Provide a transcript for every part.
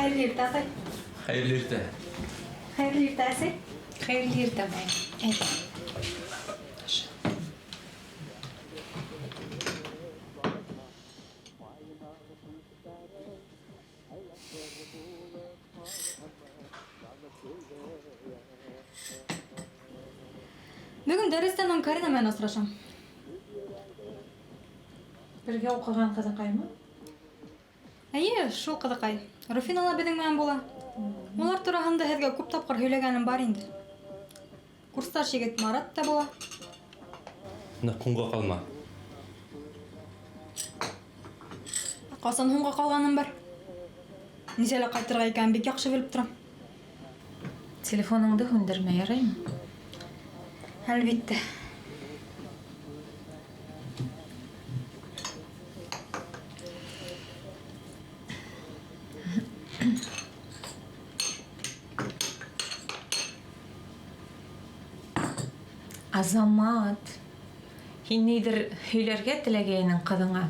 Hayırlı irtasay. Hayırlı irta. Hayırlı irtasay. Hayırlı irtamay. Evet. Bugün dersten Karina men asraşam. Birge okugan kızıqay mı? Әйе, шул ҡыҙыҡай. Руфин ала беҙҙең менән була. Улар тураһында һеҙгә күп тапҡыр һөйләгәнем бар инде. Курсташ егет Марат та була. Ҡуңға ҡалма. Ҡасан һуңға ҡалғаным бар. Нисәлә ҡайтырға икәнен бик яҡшы белеп торам. Telefonыңды һүндермә, яраймы? Әлбиттә. Азамат, һин ниҙер һөйләргә теләгәйнең ҡыҙыңа.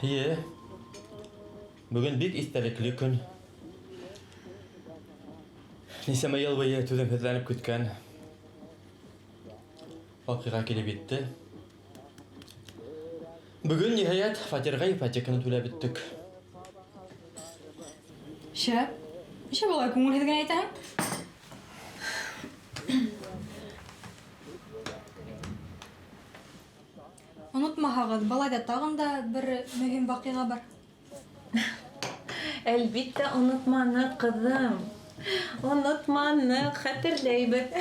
Ие. Бөгөн бик истәлекле көн. Нисәмә йыл буйы түҙемһеҙләнеп көткән ваҡиға килеп етте. Бөгөн ниһайәт фатирға ипотеканы түләп бөттөк. Шәп. Нишә былай күңелһеҙ генә әйтәһең? Онотмаһағыҙ, балайҙа тағын да бер мөһим ваҡиға бар. Әлбиттә, онотманы, ҡыҙым. Онотманы, хәтерләйбеҙ.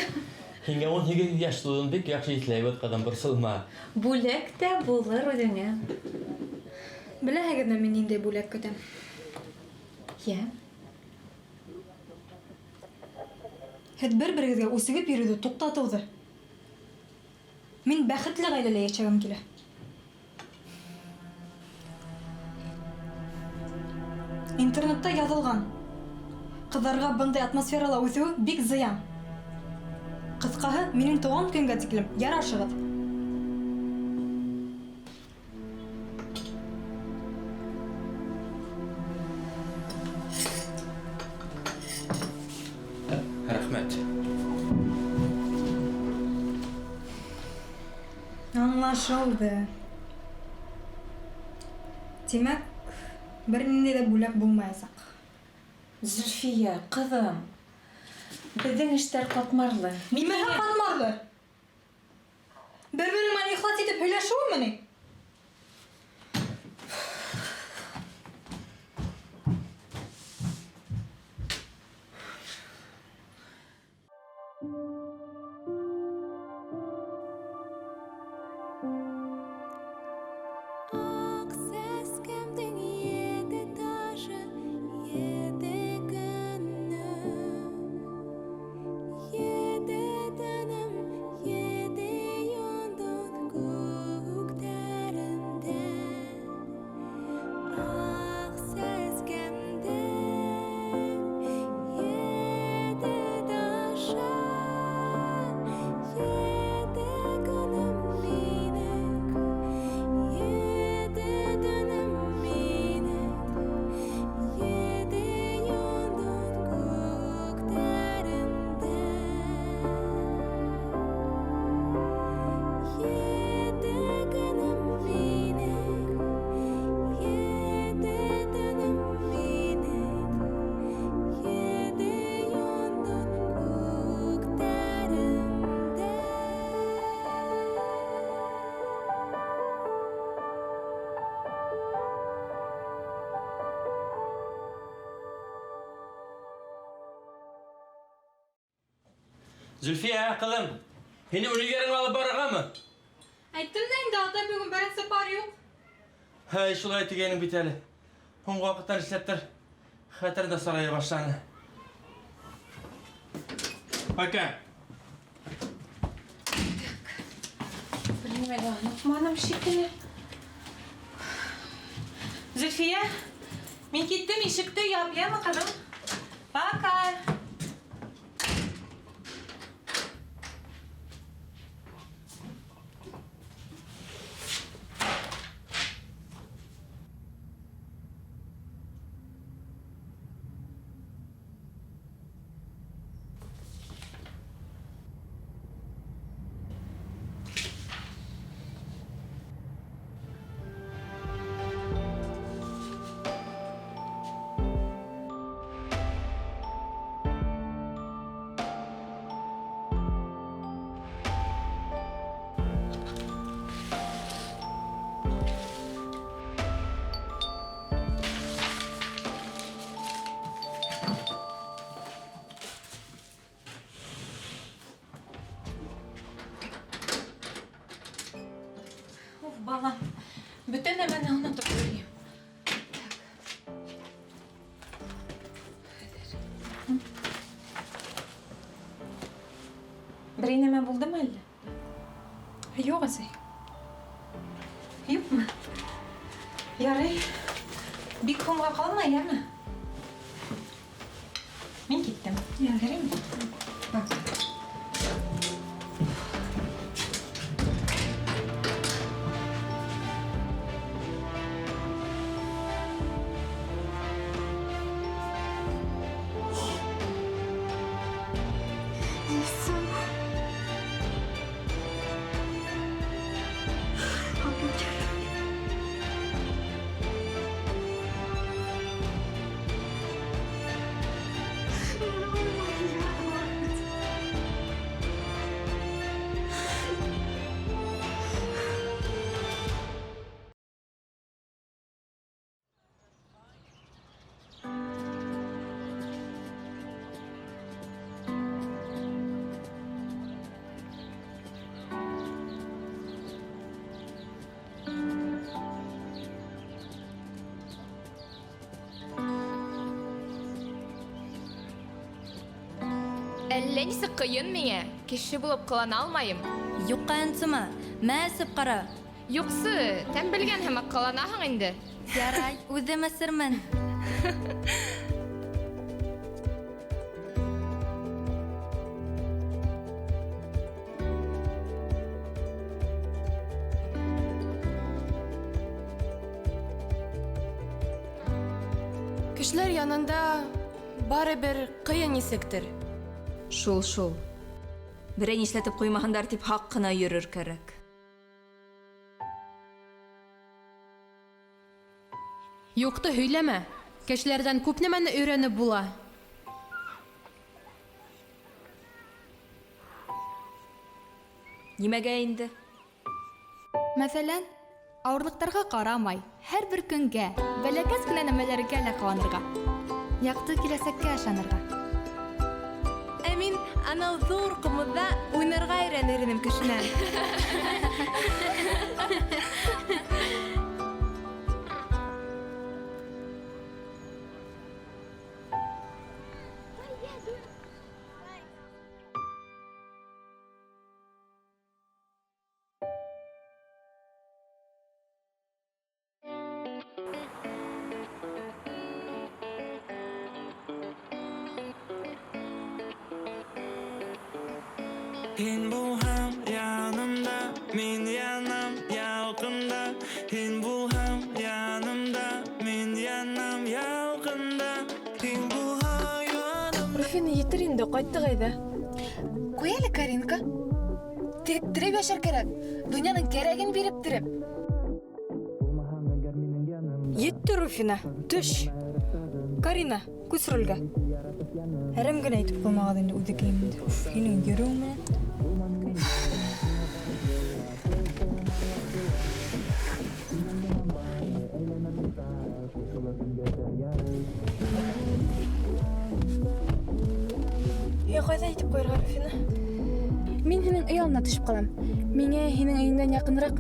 Һиңә 18 йәш тулыуын бик яҡшы иҫләйбеҙ, ҡыҙым, борсолма. Бүләк тә булыр үҙеңә. Беләһегеҙме, мин ниндәй бүләк көтәм? Йә. Һеҙ бер-берегеҙгә үсегеп йөрөүҙе туҡтатыуҙы. Мин бәхетле ғаиләлә йәшәгем килә. Интернетта яҙылған. Ҡыҙҙарға бындай атмосферала үҫеүе бик зыян. Ҡыҫҡаһы, минең тыуған көнгә тиклем ярашығыҙ. Рәхмәт. Аңлашылды. Тимәк, бер ниндәй дә бүләк булмаясаҡ. Зөлфия, ҡыҙым. Беҙҙең эштәр ҡатмарлы. Нимәһе ҡатмарлы? Бер-берең менән ихлас итеп һөйләшеүме ни? Зөлфия, ҡыҙым, һине үлгәрен алып барырғамы? Әйттем дә инде, атай бөгөн бәрән сапар юҡ. Һәй, шулай тигәнең бит әле. Һуңғы ваҡыттан эшләптер хәтер ҙә сарая башланы. Пока. Бер нимә лә онотманым шикелле. Зөлфия, мен кеттім, ишікті япияма қадым. Пока. Уф, балам, бүтін әмәні ұнатып көрейім. Бір енеме болды ма әлі? Жоқ, әсей. Юк ма? Ярай. Бик хумға қалма, яма. Мен кеттім. Керем бе? Әллә нисек кыйын миңа, кеше булып кылана алмайым. Юкка ансыма, мәсіп қара. Юксы, тән белгән һәм кыланаһың инде. Ярай, үҙем әсермен. Кешеләр янында барыбер кыйын нисектер. Шул. Берәй нишләтеп ҡуймаһындар тип һаҡ ҡына йөрөр кәрәк. Юҡты һөйләмә. Кешеләрҙән күп нәмәне өйрәнеп була. Нимәгә инде? Мәсәлән, ауырлыҡтарға ҡарамай, һәр бер көнгә, бәләкәс кенә нәмәләргә лә ҡыуанырға. Яҡты киләсәккә ышанырға. Ә мин анау ҙур ҡомоҙҙа уйнарға өйрәнер инем кешенән. Hin bulham yanımda, min yanam yalqında. Hin bulham yanımda, min yanam yalqında. Hin bulham yanımda. Руфина етер инде, ҡайттыҡ әйҙә. Ҡуй әле, Каринка. Тиреп йәшәр кәрәк. Донъяның кәрәген биреп тиреп. Етті, Руфина, төш. Карина, күс рөлгә. Әрем генә әйтеп ҡуймағыҙ инде үҙе кейемде. Һинең йөрөүең менән. Ҡайҙа итеп ҡуйырға, Руфина? Мин һинең өй алына төшөп ҡалам. Миңә һинең өйөңдән яҡыныраҡ.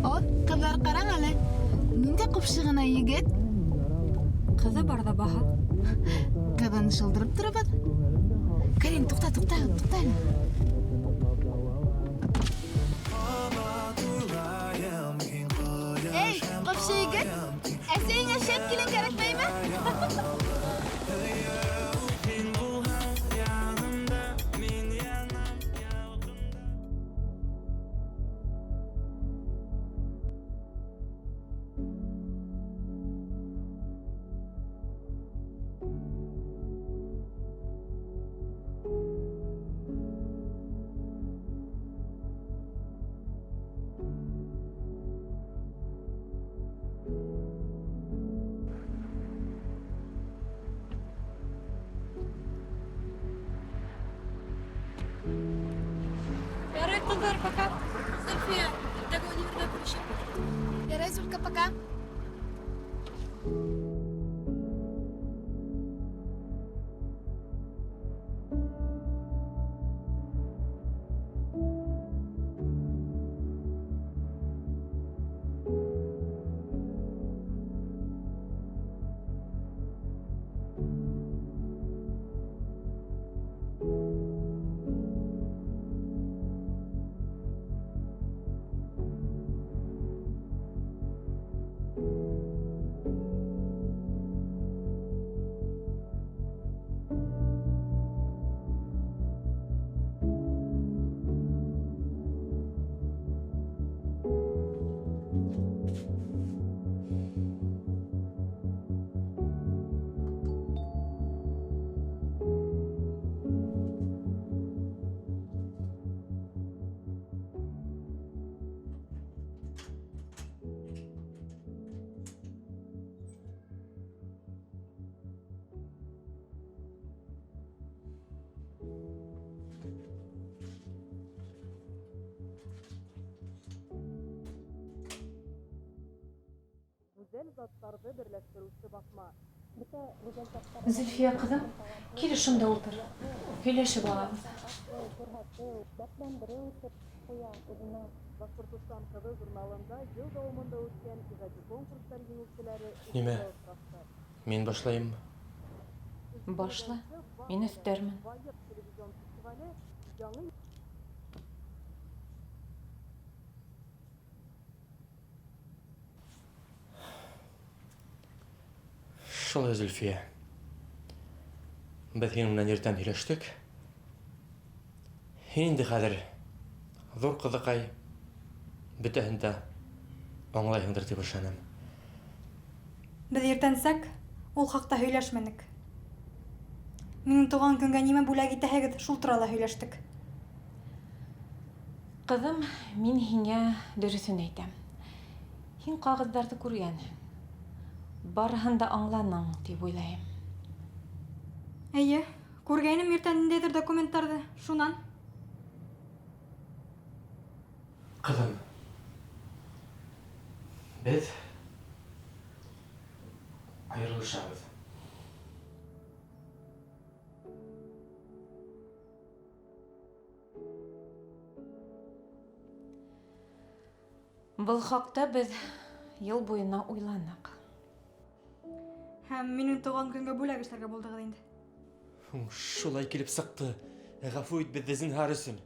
О, ҡыҙҙар, ҡараң әле. Ниндәй ҡупшы ғына егет. Ҡыҙы барҙа баһа. Ҡыҙын шылдырып торабыҙ. Карин, туҡта әле. Супер, пока. Зульфия, договор включим. Ярай, Зулька, пока. Зульфия кызым, кел шунда ултыр. Һөйләшеп алабыз. Неме? Мен башлайым. Башла. Мин өстәрмен. Шулай, Зөлфия. Без һинең менән иртән һөйләштек. Һин инде хәзер зур кызыкай бөтәһен дә аңлайһыңдыр дип ышанам. Без иртәнсәк ул хакта һөйләшмәнек. Минең туган көнгә нимә бүләк итәһегеҙ, шул турала һөйләштек. Кызым, мин һиңә дөресен әйтәм. Һин кагыҙҙарҙы күргәнһең. Барыһын да аңланың дип уйлайым. Әйе, күргәйнем иртән ниндәйҙер документтарҙы, шунан. Кызым, без айырылышабыҙ. Был хаҡта беҙ йыл буйына уйланыҡ. Һәм минең туган көнгә бүләк эшләргә булдығыҙ инде. Шулай килеп сыҡты. Ғәфү ит беҙҙе зинһар өсөн.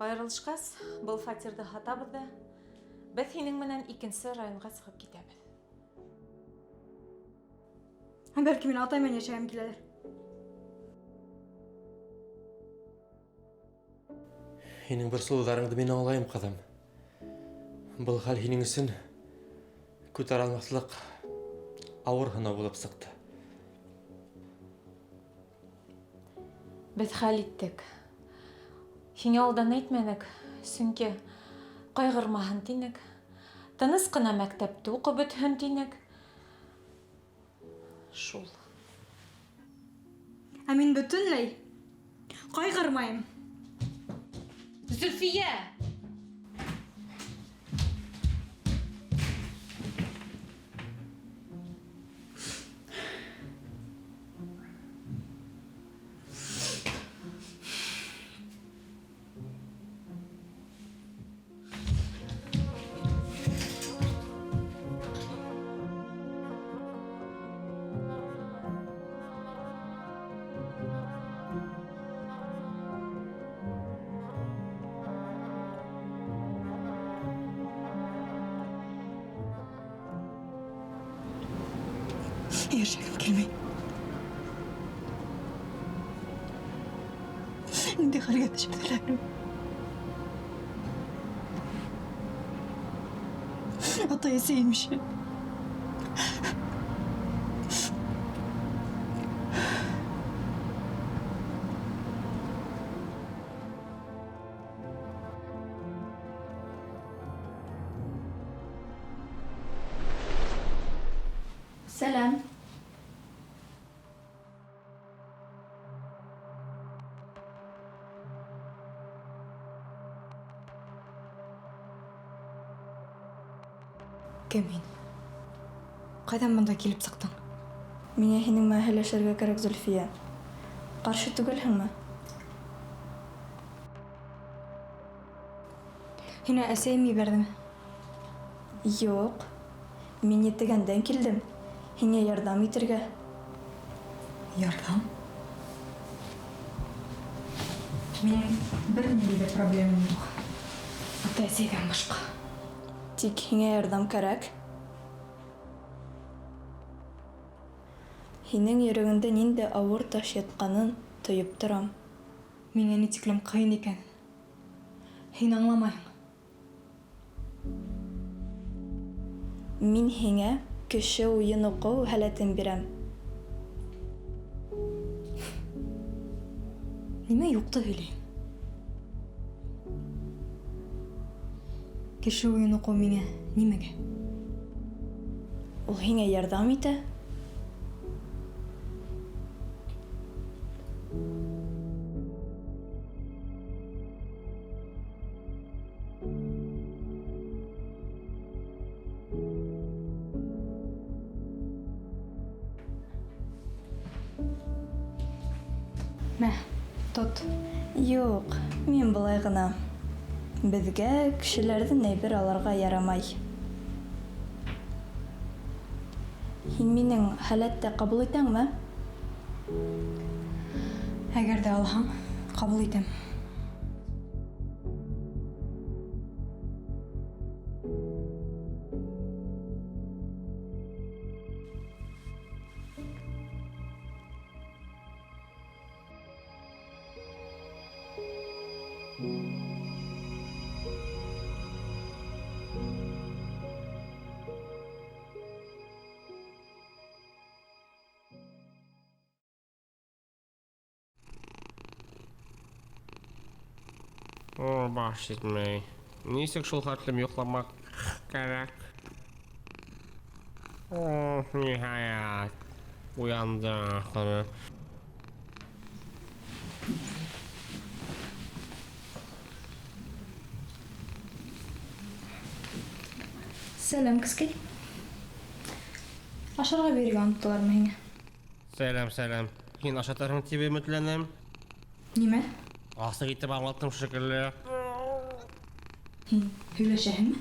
Айырылышҡас, был фатирҙы һатабыҙ ҙа, беҙ һинең менән икенсе районға сығып китәбеҙ. Бәлки мин атай менән йәшәгәм киләлер. Һинең бер сылыуҙарыңды мин аңлайым, ҡыҙым. Был хәл һинең өсөн күтәрә алмаҫлыҡ ауыр һынау булып сыҡты. Беҙ хәл иттек. Һиңә алдан әйтмәнек, сөнки ҡайғырмаһын тинек. Тыныс ҡына мәктәпте уҡып бөтһөн тинек. Шул. Ә мин бөтөнләй ҡайғырмайым. Зөлфиә! Йәшәгем килмәй. Инде хәлгә төшөрҙөләр. Атай-әсәйем ише. Сәлам. Кем һин? Ҡайҙан бында килеп сыҡтың? Миңә һинең менән һөйләшергә кәрәк, Зөлфиә. Ҡаршы түгелһеңме? Һине әсәйем ебәрҙеме? Юҡ. Мин етегәндән килдем. Һиңә ярҙам итергә. Ярҙам? Минең бер ниндәй ҙә проблемам юҡ. Ата-әсәйҙән башҡа. Тик һиңә ярҙам кәрәк. Һинең йөрәгеңдә ниндәй ауыр таш ятҡанын тойоп торам. Миңә ни тиклем ҡыйын икән. Һин аңламайһың. Мин һиңә кеше уйын уҡыу һәләтен бирәм. Нимә юҡты һөйләйем? Кеше уйын уҡыу миңә нимәгә? Ул һиңә ярҙам итә. Мә, тот. Юҡ, мин былай ғына. Беҙгә кешеләрҙән әйбер алырға ярамай. Һин минең һәләтте ҡабул итәңме? Әгәр дә алһаң, ҡабул итәм. Баш етмәй. Нисек шул хәтлем йоҡламаҡ кәрәк? Ниһайәт. Уянды ахыры. Сәләм, кескәй. Ашарға биргән оноттолармы һиңә? Сәләм. Һин ашатырһың тип өмөтләнем. Нимә? Асыҡ итеп аңлаттым шикелле. Һин һөйләшәһеңме?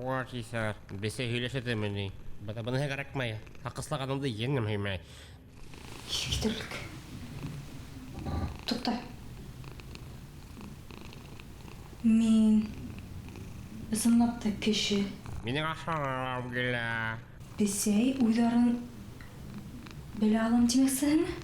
Ват исәр. Бесәй һөйләшәдеме ни? Быны кәрәкмәй. Һаҡыслағанымды еңем һөймәй. Китерлек. Туҡта. Мин ысынлап та кеше. Минең ашағым килә. Бесәй уйҙарын белә алам тимәксеһеңме?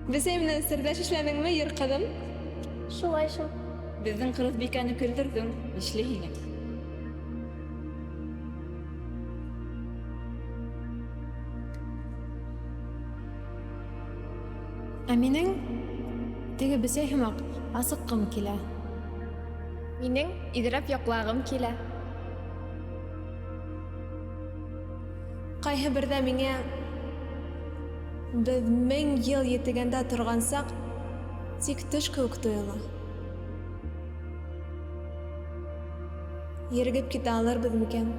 Бесәй менән серҙәш эшләнеңме, йыр ҡыҙым? Шулай шул. Беҙҙең Ҡырыҫбикәне көлдөрҙөң. Нишләйһең инде? Ә минең теге бесәй һымаҡ асыҡҡым килә. Минең иҙрәп яҡлағым килә. Ҡайһы берҙә миңә беҙ 1000 йыл етегәндә торған саҡ тик төш кеүек тойола. Ергеп китә алырбыҙ микән?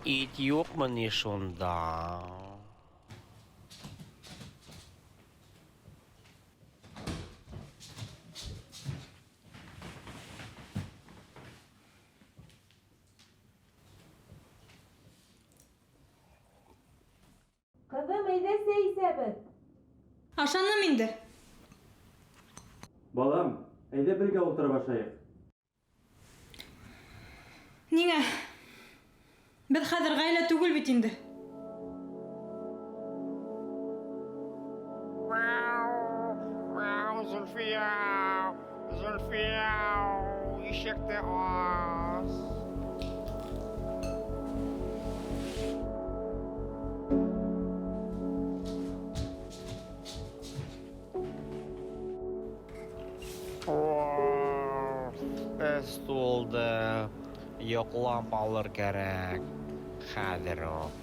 Ит юҡмы ни шунда? Ҡыҙым, әйҙә сәй исәбеҙ. Ашаным инде. Балам, әйҙә бергә ултырып ашайыҡ. Ниңә? Беҙ хәҙер ғаилә түгел бит инде. булды. Йоклап алыр кәрәк. Хәзер үк.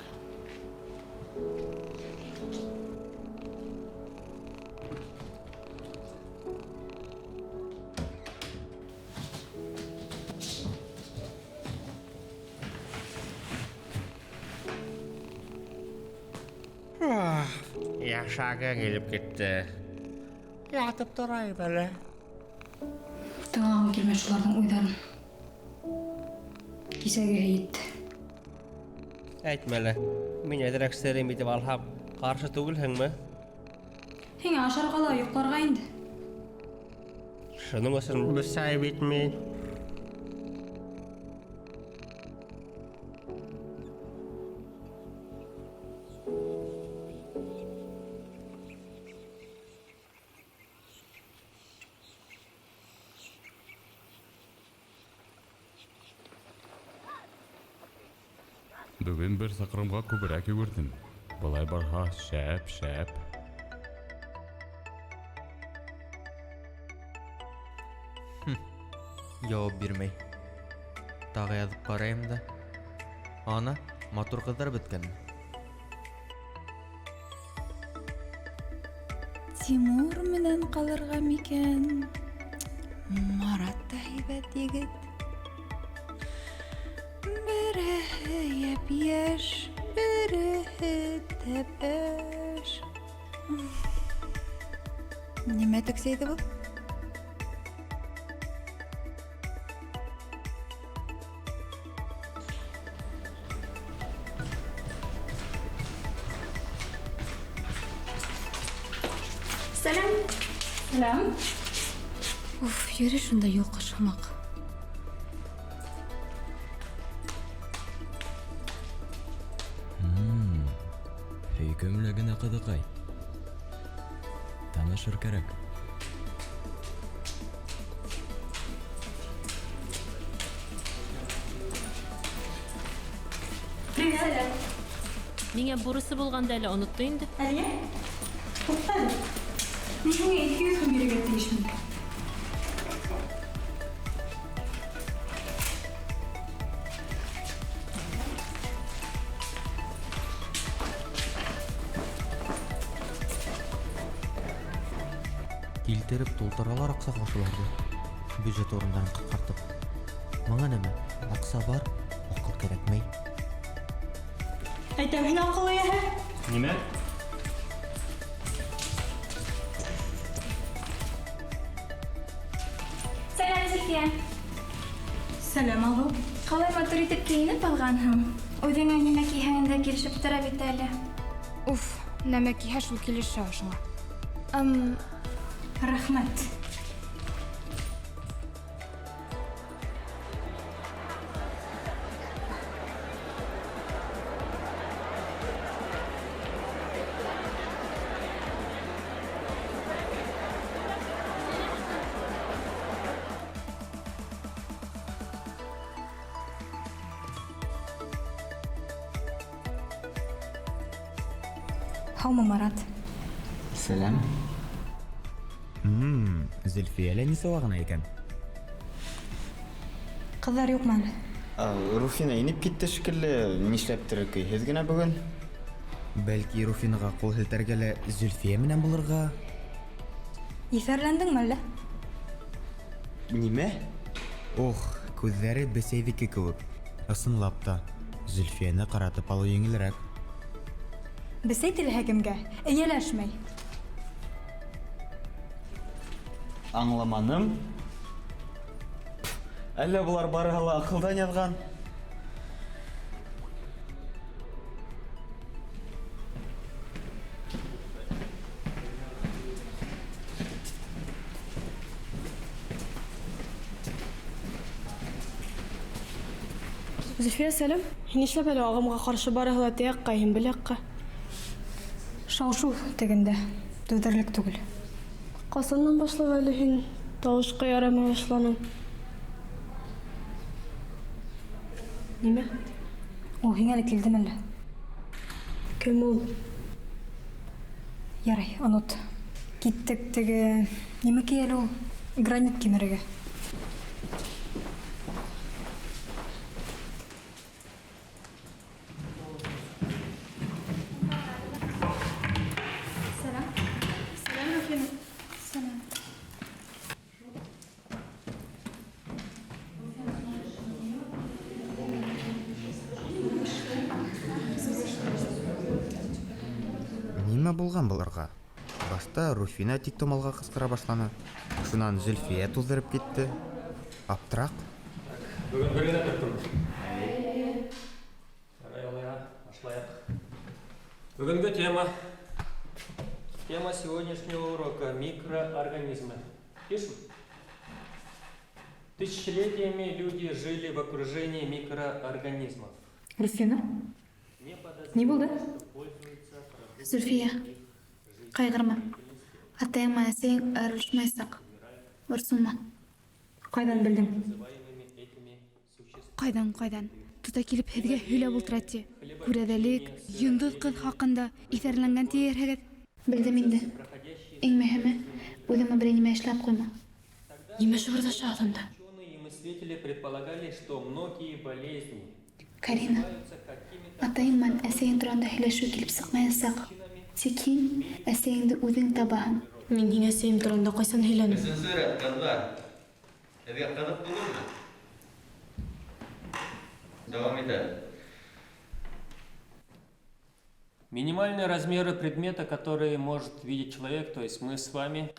Яшагы килеп китте. Ятып торайым әле. Тыңағым келмей шулардың уйдарын. Кисәге һәйетте. Әйтмәле. Мин әдерәк сәрем итеп алһам, каршы түгелһеңме? Һиңә ашарға ла йокларға инде. Шуның өсөн бүсәй бит мин. Бүген бер сакрымга күбрәк йөгердем. Болай барһа шәп. Jawab бирмәй. Тагы язып карайым да. Ана, матур кызлар беткән. Тимур менән калырга микән? Марат та һәйбәт егет. Береһе япь-яшь, береһе тәпәш. Нимә тексәйде бу? Сәлам. Уф, йөре шунда юк шамак. Хөкемле генә кызыкай. Танышыр кәрәк. Миңа бурысы булганда әле онытты инде. Әле? Туктале. Мин һиңә 200 сум бирергә тиешмен. Килтереп тултыралар акса кошуларды. Бюджет орындан кыскартып. Маңа нәмә? Акса бар, акыл кирәкмәй. Әйтәм, һин акыллы яһә. Нимә? Сәлам, Зөлфия. Сәлам, алу. Қалай матур итеп киініп алғанһың? Үҙеңә нимә киһәң дә килешеп тора бит әле. Уф, нәмә киһә шул килешә шуңа. Рәхмәт. Һаумы, Марат. Сәлам. Зөлфия әле нисә вагына икән? Кызлар юкмы әле? Руфина инеп китте шикелле. Нишләптер көйһез генә бүген? Бәлки Руфинага кул һелтәргә лә Зөлфия менән булырга? Исәрләндеңме әллә? Нимә? Ох, күзләре бесәйдеке кебек. Ысынлап та, Зөлфияны каратып алу еңелрәк. Бесәй теләһә кемгә, эйәләшмәй. Аңламаным. Әллә булар барыһы ла акылдан язган? Зөлфия, сәлам. Һин нишләп әле агымга каршы барыһы ла тәякка, һин беләккә? Шау-шу тегендә, түҙерлек түгел. Ҡасандан башлап әле һин тауышҡа ярамай башланың? Нимә? Ул һиңә лә килдеме әллә? Кем ул? Ярай, онот. Киттек теге... Нимә кейәле ул? Гранит кимерергә. нимә булган булырга? Башта Руфина тиктомалга кычкыра башланы. Шунан Зөлфия туздырып китте. Аптырак. Бүгін бір генә тұрдым. Башлайық. Бүгінгі тема сегодняшнего урока — микроорганизмы. Пишем. Тысячелетиями люди жили в окружении микроорганизмов. Руфина? Не болды? Зульфия, қайғырма. Атайыма әсең әрілшмайсақ. Ұрсынма. Қайдан білдің? Қайдан? Тута килеп һеҙгә һөйләп ултыратты. Күрәҙәлек, йондоҙ ҡыҙ хаҡында иҫәрләнгән тиерһегеҙ. Білдім инде. Иң мөһиме, үҙемә берәй нимә эшләп ҡуйма. Нимә шыбырдаша адамда? Ученые и мыслители предполагали, что многие болезни Карина, атайым мен әсәйең тураһында һөйләшеү килеп сыҡмаясаҡ. Тик һин әсәйеңде үҙең табаһың. Мин һиңә әсәйем турында ҡайсан һөйләнем? Өсөнсө рәт, ҡыҙҙар. Һеҙгә ҡыҙыҡ булырмы? Дауам итәбеҙ. Минимальные размеры предмета, которые может видеть человек, то есть мы с вами,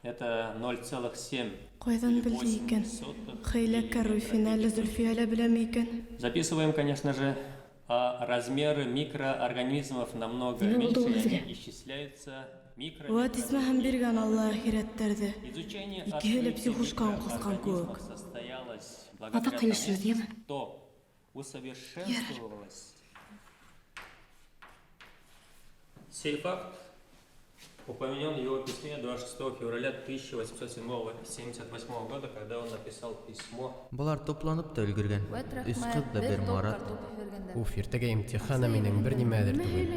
это 0,7. Ҡайҙан белде икән? Хәйләкәр Руфина әле Зөлфиә лә беләме икән? Записываем, конечно же, а размеры микроорганизмов намного меньше, они исчисляются Вәт исмәһен биргән Алла ахирәттәрҙе. Изучение Икеһе лә психушкан ҡысҡан кеүек. состоялось Ата благодаря ҡилешер, тому, димме? что усовершенствовалось. Сей факт упомянен в его письме 26 февраля 1878 года, когда он написал письмо. Булар топланып та өлгөргән. Өс кыз да бер марат. Уф, иртәгә имтиханы минең бер нимәдер түгел.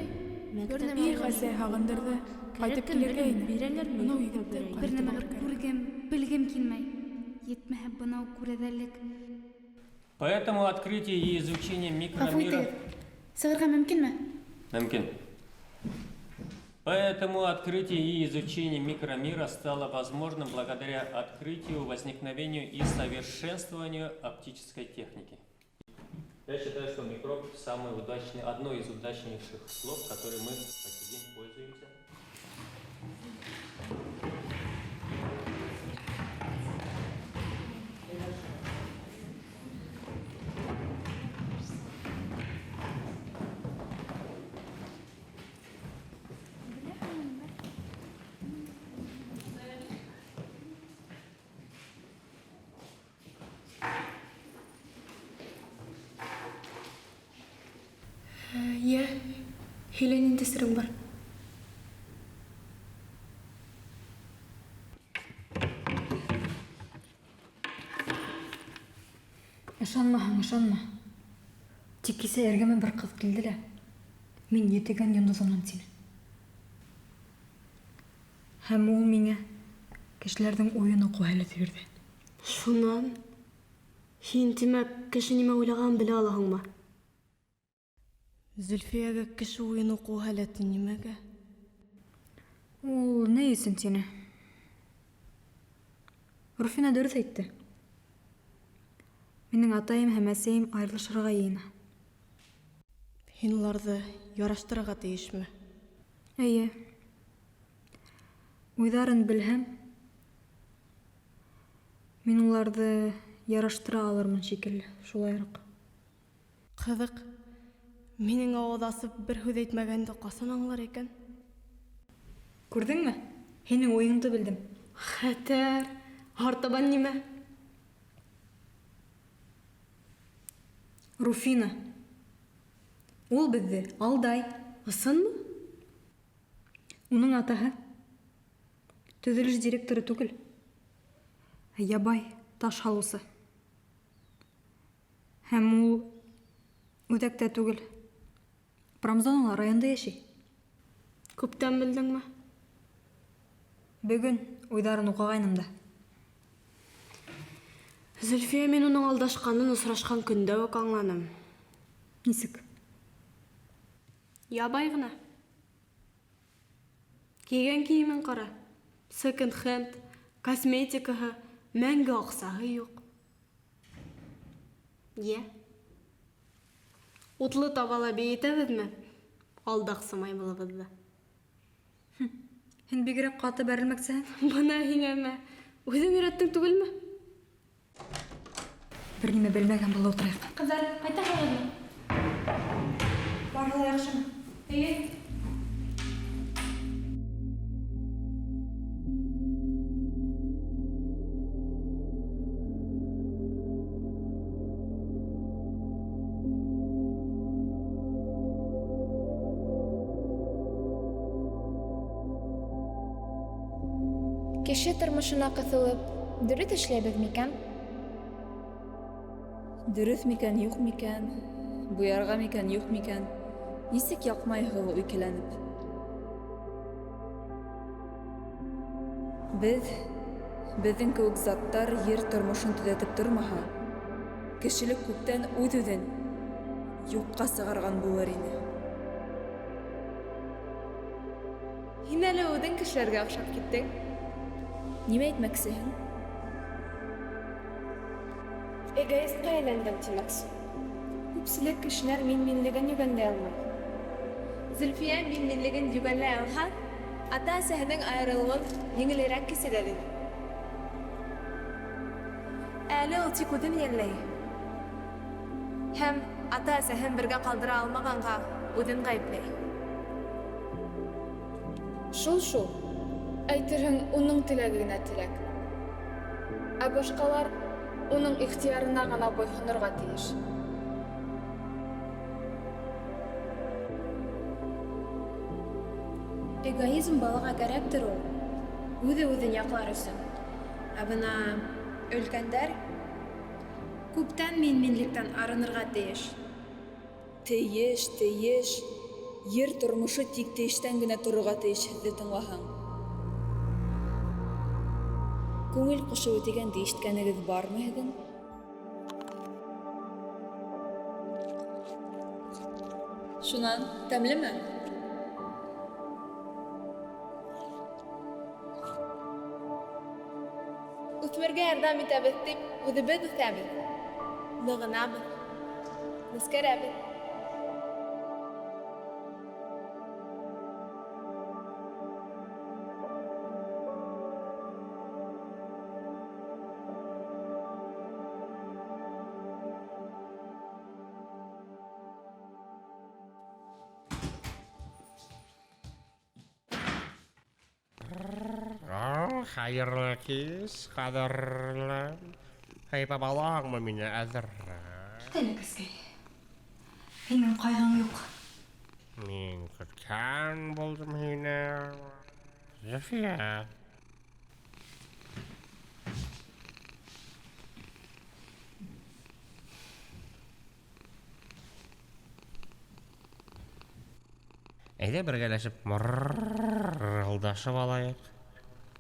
Бер хәсә һагындырды. Кайтып килергә ине. Бирәләрме? Бер нәмә белгем килмәй. Етмәһә бынау күрәҙәлек. Поэтому открытие и изучение микромира... Сығырға мөмкинме? Мөмкин. Поэтому открытие и изучение микромира стало возможным благодаря открытию, возникновению и совершенствованию оптической техники. Я считаю, что микроб самый удачный, одно из удачнейших слов, которые мы по сей день пользуемся. Йә, һөйлә, нинди серең бар? Ышанма. Тик кисә эргәмә бер ҡыҙ килде лә. Мин етегән йондоҙонан тине. Һәм ул миңә кешеләрҙең уйын уҡыу һәләте бирҙе. Шунан, һин тимәк, кеше нимә уйлаған белә алаһыңмы? Зөлфиәгә кеше уйын уҡыу һәләте нимәгә? Ул ни өсөн тине? Руфина дөрөҫ әйтте. Минең атайым һәм әсәйем айырылышырға йыйына. Һин уларҙы яраштырырға тейешме? Эйе. Уйҙарын белһәм, мин уларҙы яраштыра алырмын шикелле, шулайыраҡ. Ҡыҙыҡ, минең ауыҙ асып бер һүҙ әйтмәгәнде ҡасан аңлар икән? Күрҙеңме? Һинең уйыңды белдем. Хәтәр, артабан нимә? Руфина. Ул беҙҙе алдай. Ысынмы? Уның атаһы төҙөлөш директоры түгел. Ябай таш һалыусы. Һәм ул үҙәктә түгел. Промзонала районда йәшәй. Күптән белдеңме? Бөгөн уйҙарын уҡығайным да. Зөлфиә, мин уның алдашҡанын осрашҡан көндә үк аңланым. Нисек? Ябай ғына. Кейгән кейемен ҡара. Секонд-хенд, косметикаһы, мәңге аҡсаһы юҡ. Йә. Утлы табала бейетәбеҙме? Алдаҡсы маймылыбыҙҙы. Һин бигрәк каты бәрелмәксән. Бына һиңәме? Үҙең өйрәттең түгелме? Бер нимә белмәгән булып ултырыйк. Кыздар, кайта һәләме? Барыла яхшымы? Эйе. Кеше тормошына ҡыҫылып, дөрөҫ эшләйбеҙ микән? Дөрөҫ микән, юҡ микән? Буярға микән, юҡ микән? Нисек яҡмайһығыҙ ул икеләнеп? Беҙҙең кеүек заттар ер тормошон төҙәтеп тормаһа, кешелек күптән үҙ-үҙен юҡҡа сығарған булыр ине. Һин әле үҙең кешеләргә оҡшап киттең. Нимә әйтмәксеһең? Эгоистҡа әйләндем тимәксе. Күпселек кешеләр мин-минлеген йүгәнләй алмай. Зөлфиә мин-минлеген йүгәнләй алһа, ата-әсәһенең айырылыуын еңелерәк кисерер ине. Әле ул тик үҙен йәлләй. Һәм ата-әсәһен бергә ҡалдыра алмағанға үҙен ғәйепләй. Шул. Әйтерһең, уның теләге генә теләк. Ә башҡалар уның ихтыярына ғына бойһонорға тейеш. Эгоизм балаға кәрәктер ул. Үҙе-үҙен яҡлар өсөн. Ә бына өлкәндәр күптән мин-минлектән арынырға тейеш. Тейеш. Ер тормошо тик тейештән генә торорға тейеш, һеҙҙе тыңлаһаң. Күңел ҡушыуы тигәнде ишеткәнегеҙ бармы һеҙҙең? Шунан, тәмлеме? Үҫмергә ярҙам итәбеҙ тип, үҙебеҙ үҫәбеҙ. Нығынабыҙ. Нескәрәбеҙ. Hayırlı kis, ҡәҙерле. Һәйбә балаңмы мине әҙер? Китәле кескәй. Һинең ҡайғың юҡ. Мин көткән булдым һине. Зөлфиә. Әйҙә бергәләшеп мырррррылдашып алайыҡ.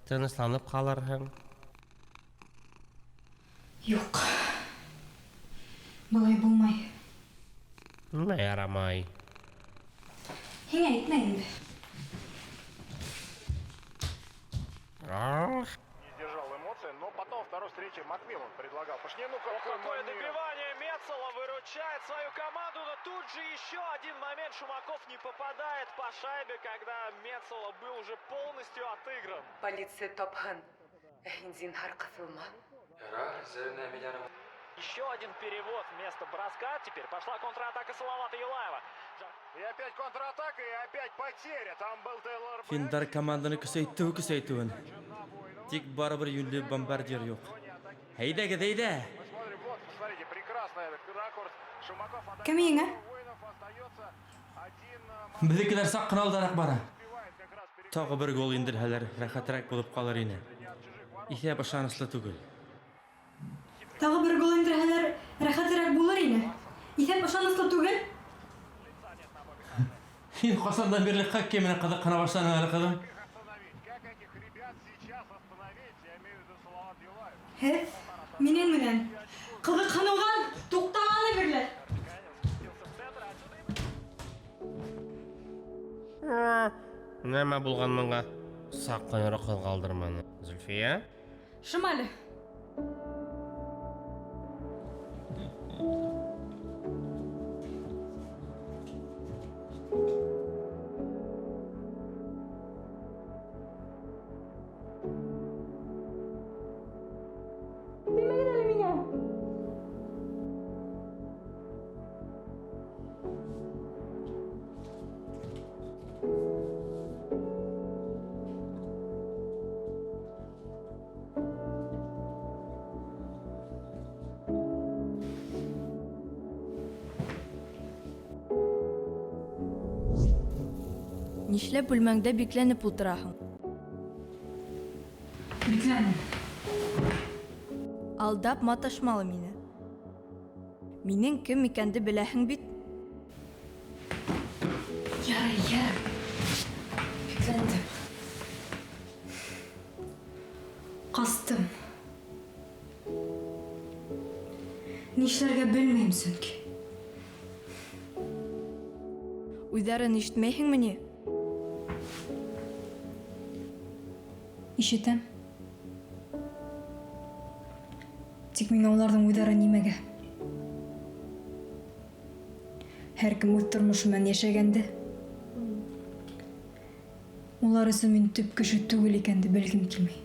Тынысланып ҡалырһың. Юҡ. Былай булмай. Нимә ярамай? Һиңә әйтмә инде. Сдержал эмоции, но потом второй встрече Макмиллан предлагал. Пошли, ну какое добивание! Мецела выручает свою команду, но тут же еще один момент. Шумаков не попадает по шайбе, когда Мецела был уже полностью отыгран. Полиция тапхан. Зинһар ҡыҫылма. Еще один перевод вместо броска. Теперь пошла контратака Салавата Юлаева. И опять контратака, и опять потеря. Там был Тейлор. Финдар команданы көсәйтеүен. Тик барыбер юнле бомбардир юк. Әйдәгеҙ, әйдә. Смотрите, прекрасный ракурс. Шумаков Кем еңә? Беҙҙекеләр саҡ ҡына алдараҡ бара. Тағы бер гол индерһәләр, рәхәтерәк булып ҡалыр ине. Иҫәп ышаныслы түгел. Тағы бер гол индерһәләр, рәхәтерәк булыр ине. Иҫәп ышаныслы түгел. Һин ҡасандан бирле хоккей менән ҡыҙыҡһына башланың әле, ҡыҙым? Һеҙ минең менән ҡыҙыҡһыныуҙан туҡтағаны бирле. Нәмә булған мыңға? Саҡ ҡына ҡыҙғалдырманы. Зөлфиә? Шымалі. Нишләп бүлмәңдә бикләнеп ултыраһың? Бикләнем. Алдап маташмалы мине. Минең кем икәнде беләһең бит? Ярый. Бикләндем. Кастым. Нишләргә белмәйм сөнки. Үҙҙәрен ишетмәйһеңме ни? Ишетәм. Тик миңа уларҙың уйҙары нимәгә? Һәр кем үҙ тормошы менән йәшәгәнде. Улар өсөн мин төп кеше түгел икәнде белгем килмәй.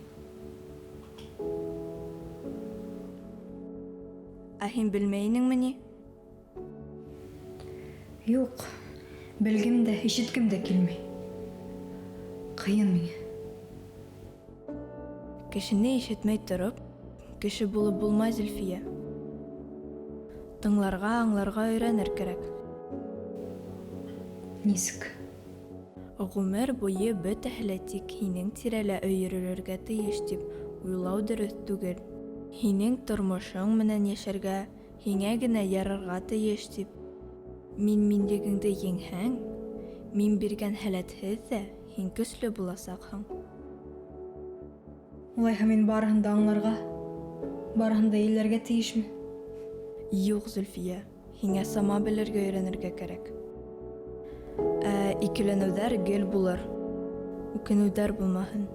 Ә һин белмәйһеңме ни? Юҡ, белгем дә, ишеткем дә килмәй. Ҡыйын миңә. Кешене ишетмәй тороп, кеше булып булмай, Зөлфиә. Тыңларға, аңларға өйрәнер кәрәк. Нисек? Ғүмер буйы бөтәһе лә тик һинең тирәлә өйөрөлөргә тейеш дип уйлау дөрөҫ түгел. Һинең тормошоң менән йәшәргә, һиңә генә ярарға тейеш дип. Мин минлегеңде еңһәң, мин биргән һәләтһеҙ ҙә һин көслө буласаҡһың. Улайһа мин барыһын да аңларға, барыһын да елләргә тейешме? Юҡ, Зөлфиә, һиңә сама белергә өйрәнергә кәрәк. Икеләнеүҙәр гел булыр, үкенеүҙәр булмаһын.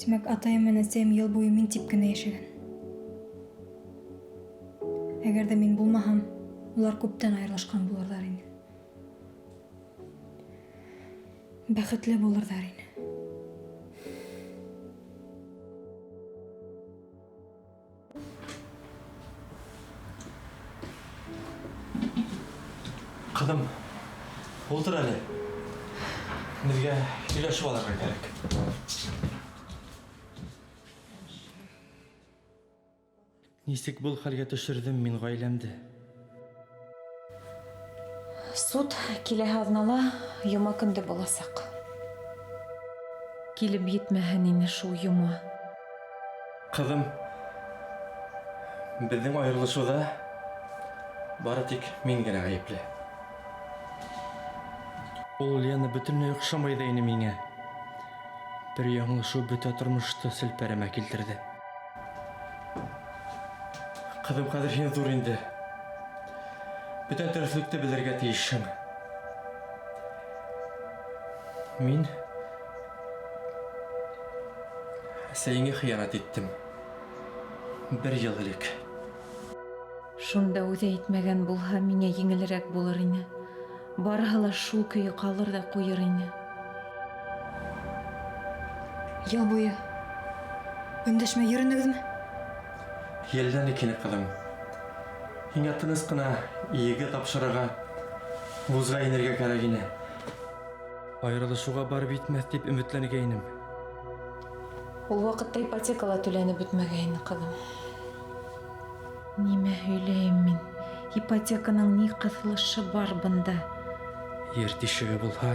Тимәк, атайым менән әсәйем йыл буйы мин тип кенә йәшәгән. Әгәр дә мин булмаһам, улар күптән айырылышҡан булырҙар ине. Бәхетле булырҙар ине. Ҡыҙым, ултыр әле. Беҙгә һөйләшеп алырға кәрәк. Нисек был хәлгә төшөрҙөм мин ғаиләмде? Суд киләһе аҙнала йома көндө буласаҡ. Килеп етмәһен ине шул йома. Ҡыҙым, беҙҙең айырылышыуҙа бары тик мин генә ғәйепле. Ул Лена бөтөнләй оҡшамай ҙа ине миңә. Бер яңылышыу бөтә тормошто селпәрәмә килтерҙе. Ҡыҙым, хәҙер һин ҙур инде. Бөтә дөрөҫлөктө белергә тейешһең. Мин әсәйеңә хыянат иттем. 1 йыл элек. Шунда үҙе әйтмәгән булһа, миңә еңелерәк булыр ине. Барыһы ла шул көйө ҡалыр ҙа ҡуйыр ине. Йыл буйы өндәшмәй йөрөнөгөҙмө? Елдәнек ине, ҡыҙым. Һиңә тыныс ҡына иегә тапшырырға, вузға инергә кәрәк ине. Айырылышыуға барып етмәҫ дип өмөтләнгәйнем. Ул ваҡытта ипотекала түләнеп бөтмәгәйне, ҡыҙым. Нимә һөйләйем мин? Ипотеканың ни ҡыҫылышы бар бында? Ер тишеге булһа,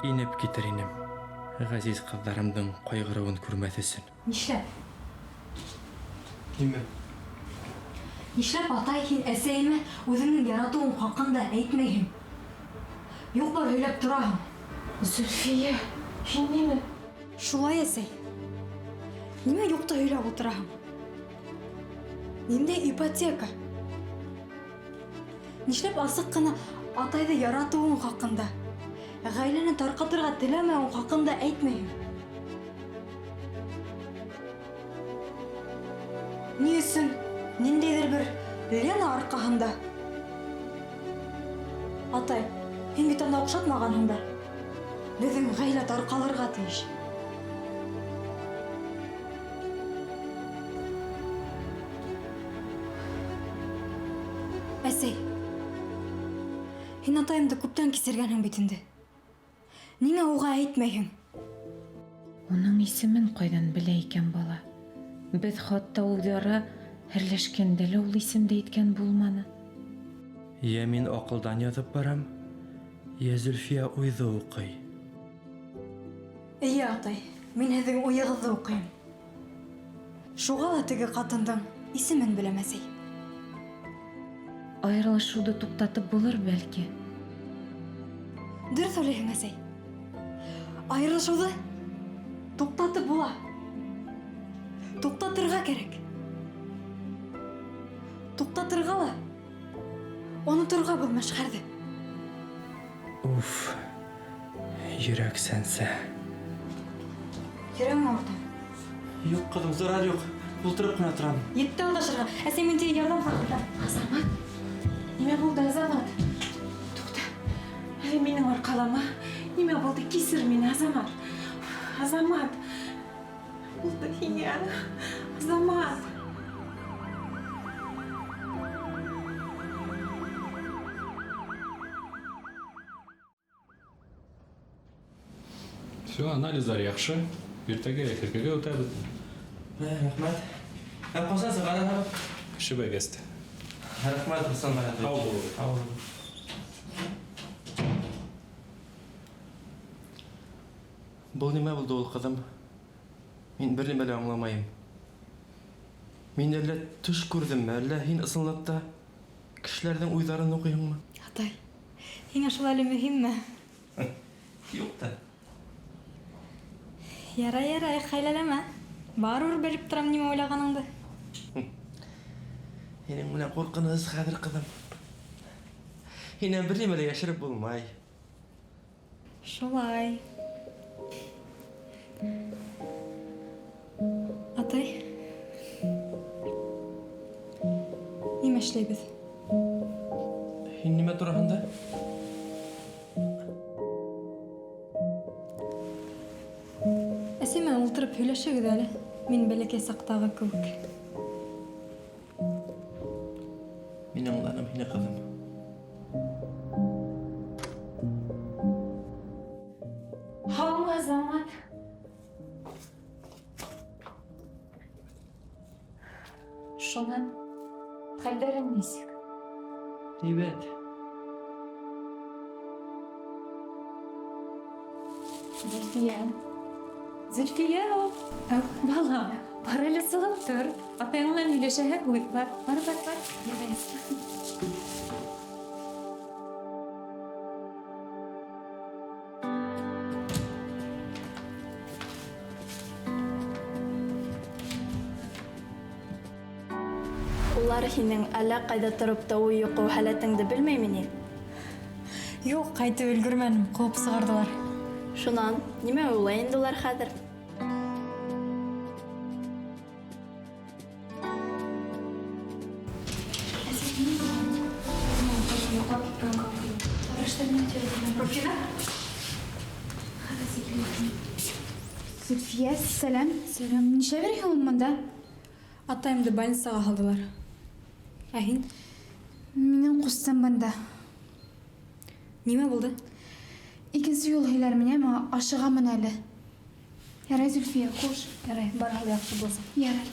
инеп китер инем. Ғәзиз ҡыҙҙарымдың ҡайғырыуын күрмәҫ өсөн. Нишләп? Нимә? Нишләп атай һин әсәйемә үҙеңнең яратыуың хаҡында әйтмәйһең? Юҡ-бар һөйләп тораһың. Зөлфиә, һин нимә? Шулай, әсәй. Нимә юҡты һөйләп ултыраһың? Ниндәй ипотека? Нишләп асыҡ ҡына атайҙы яратыуың хаҡында, ғаиләне тарҡатырға теләмәүең хаҡында әйтмәйһең? Ни өсөн? Ниндәйҙер бер Лена арҡаһында? Атай, һин бит анда оҡшатмағанһың да. Беҙҙең ғаилә тарҡалырға тейеш. Әсәй, һин атайымды күптән кисергәнһең бит инде. Ниңә уға әйтмәйһең? Уның исемен ҡайҙан белә икән бала? Беҙ хатта үҙара һерләшкәндә лә ул исемде әйткән булманы. Я мин аҡылдан яҙып барам, я Зөлфия уйҙы уҡый. Эйе, атай, мин һеҙҙең уйығыҙҙы уҡыйым. Шуға ла теге ҡатындың исемен беләмәсәй. Айырылышыуҙы туҡтатып булыр бәлки. Дөрөҫ уйлайһың, әсәй. Айырылышыуҙы туҡтатып була. Туҡтатырға кәрәк. Туҡтатырға ла оноторға был мәшғәрҙе. Уф, йөрәк сәнсә. Йөрәгең ауырта. Юҡ, ҡыҙым, зарар юҡ. Ултырып ҡына торам. Етте алдашырға. Әсәй, мин тиге ярҙам хаҡында. Азамат, нимә булды, Азамат? Туҡта, әле минең арҡалама. Нимә булды, кисер мине, Азамат. Азамат, булды һиңә. Азамат. Все, анализдар яҡшы. Иртәгә эфиргә үтәбеҙ. Рәхмәт. Ҡасан сығара? Кеше бәйгәсте. Рәхмәт, Хасан Маратович. Һау булығыҙ. Һау булығыҙ. Был нимә булды ул, ҡыҙым? Мин бер нимә лә аңламайым. Мин әллә төш күрҙемме, әллә һин ысынлап та кешеләрҙең уйҙарын уҡыйһыңмы? Атай, һиңә шул әле мөһимме? Юҡ та. Ярай, хәйләләмә. Барыр белеп торам нимә уйлағаныңды. Һинең менән ҡурҡыныс хәҙер, ҡыҙым. Һинән бер нимә лә йәшереп булмай. Шулай. Атай, нимә эшләйбеҙ? Һин нимә тураһында? Әсәй менән ултырып һөйләшегеҙ әле. Мин бәләкәй саҡтағы кеүек. Мин аңланым һине, ҡыҙым. Һаумы, Азамат. Шунан, хәлдәрең нисек? Һәйбәт. Зөлфия, бала, бар әле сығып тор. Атайың менән һөйләшәһе һүҙ бар. Бар. Улар һинең әллә ҡайҙа тороп та уй йоҡо һәләтеңде белмәйме ни? Юҡ, ҡайтып өлгөрмәнем, ҡыуып сығарҙылар. Шунан, нимә уйлай инде улар хәҙер? Зөлфия, сәләм. Сәләм. Нишләп йөрөйһең ул монда? Атайымды больницаға һалдылар. Ә һин? Минең ҡустым бында. Нимә булды? Икенсе юл һөйләрмен, әммә ашығамын әле. Ярай, Зөлфия, хуш. Ярай, барыһы ла яҡшы булсын. Ярай.